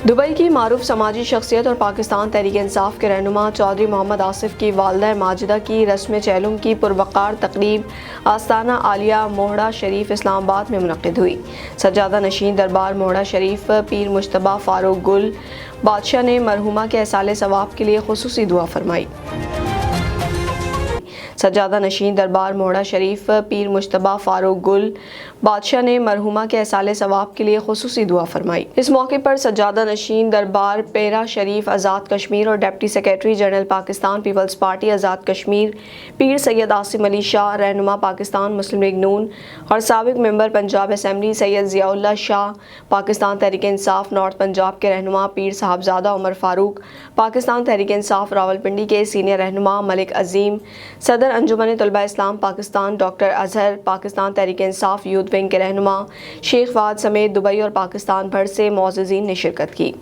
Dubai کی معروف سماجی شخصیت اور پاکستان تحریک انصاف کے رہنما چوہدری محمد آصف کی والدہ ماجدہ کی رسم چہلم کی پروقار تقریب آستانہ عالیہ موہڑہ شریف اسلام آباد میں منعقد ہوئی۔ سجادہ نشین دربار موہڑہ شریف پیر مجتبیٰ فاروق گل بادشاہ نے مرحومہ کے ایصال ثواب کے لیے خصوصی دعا فرمائی۔ سجادہ نشین دربار موہڑہ شریف پیر مجتبیٰ فاروق گل بادشاہ نے مرحومہ کے ایصال ثواب کے لیے خصوصی دعا فرمائی۔ اس موقع پر سجادہ نشین دربار پیرا شریف آزاد کشمیر اور deputy secretary general Pakistan Peoples Party Azad Kashmir Pir Syed Asim Ali Shah رہنما پاکستان مسلم لیگ نون اور سابق member Punjab assembly Syed Zia Ullah Shah Pakistan Tehreek Insaf north Punjab کے رہنما پیر صاحبزادہ عمر فاروق پاکستان تحریک انصاف راولپنڈی کے سینئر رہنما ملک عظیم صدر انجمن طلباء اسلام پاکستان ڈاکٹر اظہر پاکستان تحریک انصاف یوتھ ونگ کے رہنما شیخ فہد سمیت دبئی اور پاکستان بھر سے معززین نے شرکت کی۔